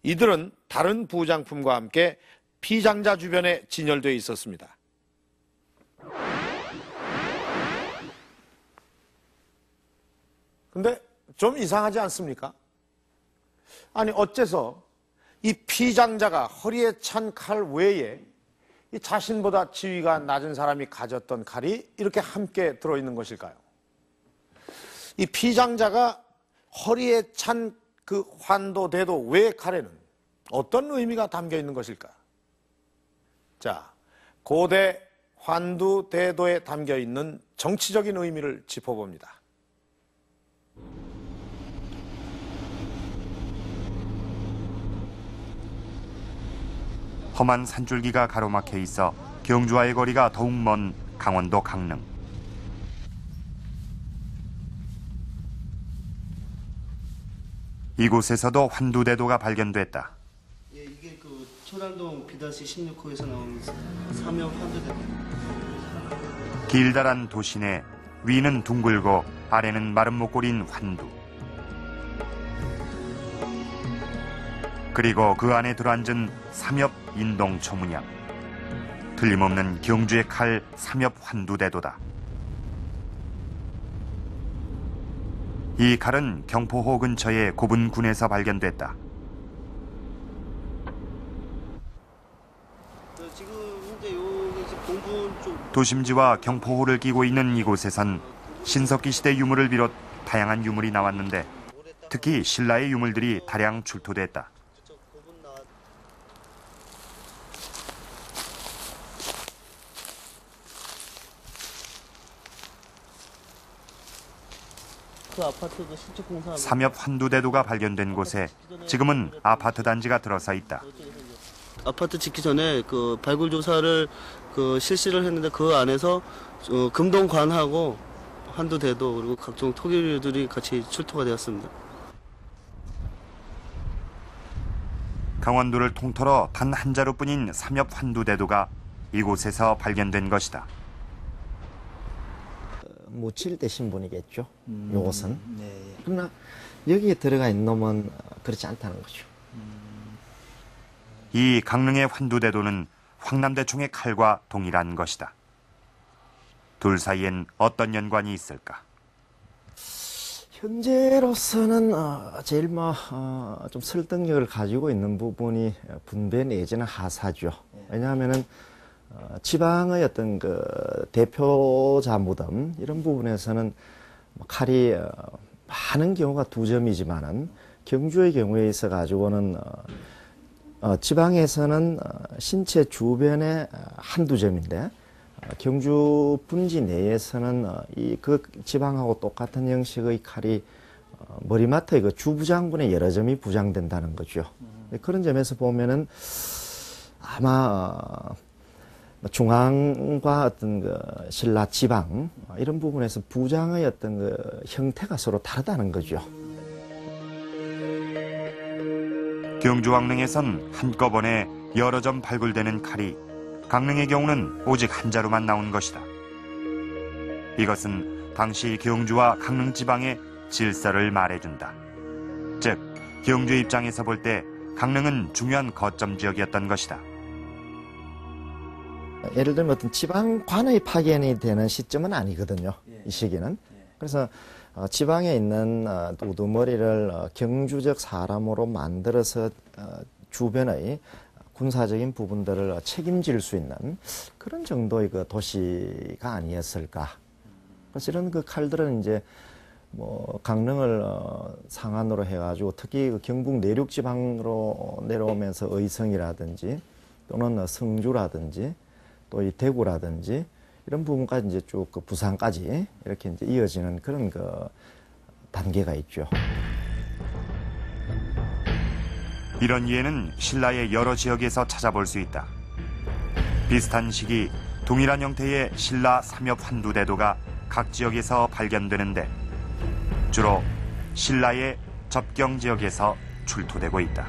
이들은 다른 부장품과 함께 피장자 주변에 진열되어 있었습니다. 근데 좀 이상하지 않습니까? 아니 어째서 이 피장자가 허리에 찬 칼 외에 이 자신보다 지위가 낮은 사람이 가졌던 칼이 이렇게 함께 들어있는 것일까요? 이 피장자가 허리에 찬 그 환도대도 외의 칼에는 어떤 의미가 담겨 있는 것일까? 자, 고대 환두대도에 담겨 있는 정치적인 의미를 짚어봅니다. 험한 산줄기가 가로막혀 있어 경주와의 거리가 더욱 먼 강원도 강릉. 이곳에서도 환두대도가 발견됐다. 예, 이게 그 초단동 B-16호에서 나온 삼엽 환두대도. 길다란 도시내 위는 둥글고 아래는 마른 목골인 환두. 그리고 그 안에 들어앉은 삼엽 인동 초문양. 틀림없는 경주의 칼 삼엽 환두대도다. 이 칼은 경포호 근처의 고분군에서 발견됐다. 지금 현재 여기 공분 쪽 도심지와 경포호를 끼고 있는 이곳에선 신석기 시대 유물을 비롯 다양한 유물이 나왔는데 특히 신라의 유물들이 다량 출토됐다. 그 아파트도 신축 공사 삼엽 환두대도가 발견된 곳에 지금은 아파트 단지가 들어서 있다. 아파트 짓기 전에 그 발굴 조사를 실시를 했는데 그 안에서 금동관하고 환두대도 그리고 각종 토기류들이 같이 출토가 되었습니다. 강원도를 통틀어 단 한 자루뿐인 삼엽 환두대도가 이곳에서 발견된 것이다. 묻힐 때 신분이겠죠. 요것은. 네. 그러나 여기에 들어가 있는 놈은 그렇지 않다는 거죠. 이 강릉의 환두대도는 황남대총의 칼과 동일한 것이다. 둘 사이엔 어떤 연관이 있을까? 현재로서는 제일 좀 설득력을 가지고 있는 부분이 분배 내지는 하사죠. 왜냐하면은 지방의 어떤 그 대표자 무덤 이런 부분에서는 칼이 많은 경우가 2점이지만은 경주의 경우에 있어 가지고는 지방에서는 신체 주변에 한두 점인데 경주 분지 내에서는 그 지방하고 똑같은 형식의 칼이 머리맡의 그 주부장분의 여러 점이 부장된다는 거죠. 그런 점에서 보면은 아마 중앙과 어떤 그 신라 지방 이런 부분에서 부장의 어떤 그 형태가 서로 다르다는 거죠. 경주 강릉에선 한꺼번에 여러 점 발굴되는 칼이 강릉의 경우는 오직 한 자루만 나온 것이다. 이것은 당시 경주와 강릉 지방의 질서를 말해준다. 즉, 경주 입장에서 볼 때 강릉은 중요한 거점 지역이었던 것이다. 예를 들면 어떤 지방관의 파견이 되는 시점은 아니거든요. 이 시기는. 그래서 지방에 있는 우두머리를 경주적 사람으로 만들어서 주변의 군사적인 부분들을 책임질 수 있는 그런 정도의 그 도시가 아니었을까. 그래서 이런 그 칼들은 이제 강릉을 상한으로 해가지고 특히 그 경북 내륙 지방으로 내려오면서 의성이라든지 또는 성주라든지 또 이 대구라든지 이런 부분까지 이제 쭉 그 부산까지 이렇게 이제 이어지는 그런 그 단계가 있죠. 이런 예는 신라의 여러 지역에서 찾아볼 수 있다. 비슷한 시기 동일한 형태의 신라 삼엽 환두대도가 각 지역에서 발견되는데 주로 신라의 접경 지역에서 출토되고 있다.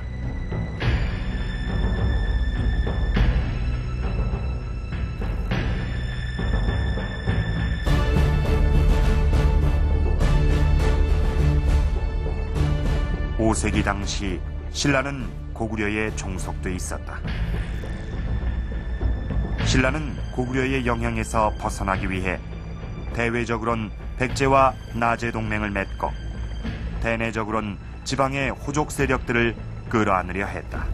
(5세기) 당시 신라는 고구려에 종속돼 있었다. 신라는 고구려의 영향에서 벗어나기 위해 대외적으론 백제와 나제 동맹을 맺고 대내적으론 지방의 호족 세력들을 끌어안으려 했다.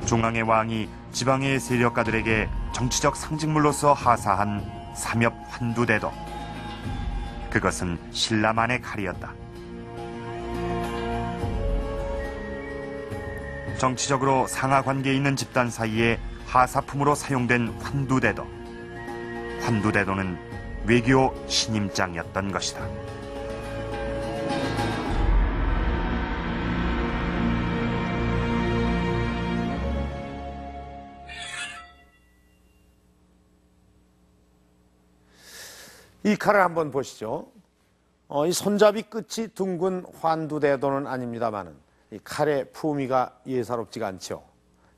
중앙의 왕이 지방의 세력가들에게 정치적 상징물로서 하사한 삼엽 환두대도, 그것은 신라만의 칼이었다. 정치적으로 상하 관계에 있는 집단 사이에 하사품으로 사용된 환두대도, 환두대도는 외교 신임장이었던 것이다. 이 칼을 한번 보시죠. 이 손잡이 끝이 둥근 환두대도는 아닙니다만은 이 칼의 품위가 예사롭지가 않죠.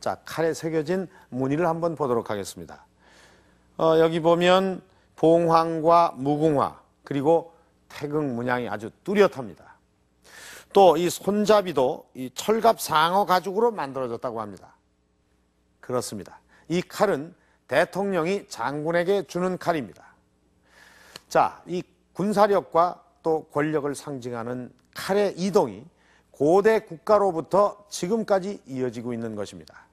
자, 칼에 새겨진 무늬를 한번 보도록 하겠습니다. 여기 보면 봉황과 무궁화 그리고 태극 문양이 아주 뚜렷합니다. 또 이 손잡이도 이 철갑 상어 가죽으로 만들어졌다고 합니다. 그렇습니다. 이 칼은 대통령이 장군에게 주는 칼입니다. 자, 이 군사력과 또 권력을 상징하는 칼의 이동이 고대 국가로부터 지금까지 이어지고 있는 것입니다.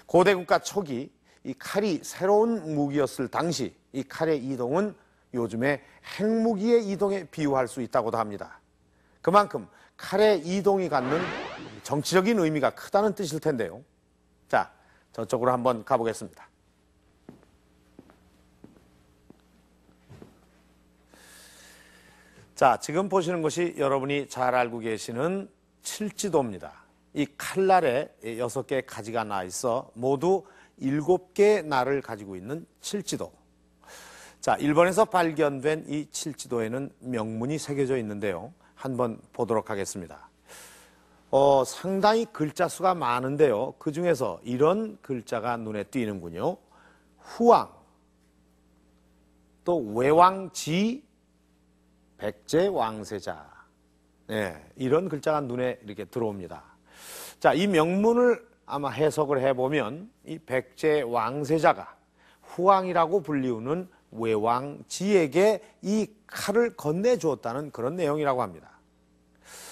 고대 국가 초기 이 칼이 새로운 무기였을 당시 이 칼의 이동은 요즘의 핵무기의 이동에 비유할 수 있다고도 합니다. 그만큼 칼의 이동이 갖는 정치적인 의미가 크다는 뜻일 텐데요. 자, 저쪽으로 한번 가보겠습니다. 자, 지금 보시는 것이 여러분이 잘 알고 계시는 칠지도입니다. 이 칼날에 6개의 가지가 나 있어 모두 7개의 날을 가지고 있는 칠지도. 자, 일본에서 발견된 이 칠지도에는 명문이 새겨져 있는데요. 한번 보도록 하겠습니다. 상당히 글자 수가 많은데요. 그 중에서 이런 글자가 눈에 띄는군요. 후왕, 또 외왕지, 백제 왕세자. 네, 이런 글자가 눈에 이렇게 들어옵니다. 자, 이 명문을 아마 해석을 해보면 이 백제 왕세자가 후왕이라고 불리우는 외왕지에게 이 칼을 건네주었다는 그런 내용이라고 합니다.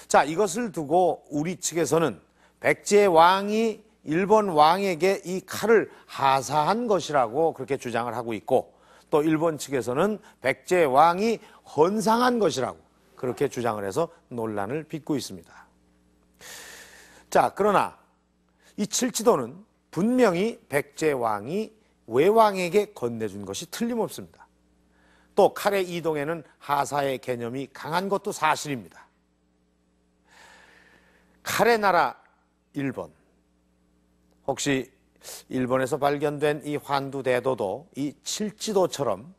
자, 이것을 두고 우리 측에서는 백제 왕이 일본 왕에게 이 칼을 하사한 것이라고 그렇게 주장을 하고 있고, 또 일본 측에서는 백제 왕이 헌상한 것이라고 그렇게 주장을 해서 논란을 빚고 있습니다. 자, 그러나 이 칠지도는 분명히 백제 왕이 외왕에게 건네준 것이 틀림없습니다. 또 칼의 이동에는 하사의 개념이 강한 것도 사실입니다. 칼의 나라 일본, 혹시 일본에서 발견된 이 환두대도도 이 칠지도처럼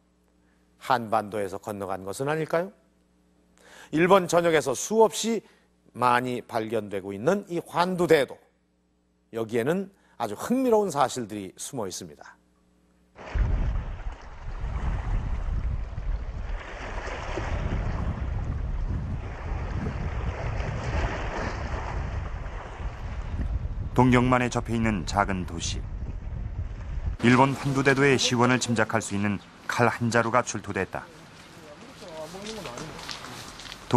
한반도에서 건너간 것은 아닐까요? 일본 전역에서 수없이 많이 발견되고 있는 이 환두대도, 여기에는 아주 흥미로운 사실들이 숨어 있습니다. 동경만에 접해 있는 작은 도시. 일본 환두대도의 시원을 짐작할 수 있는 칼 한 자루가 출토됐다.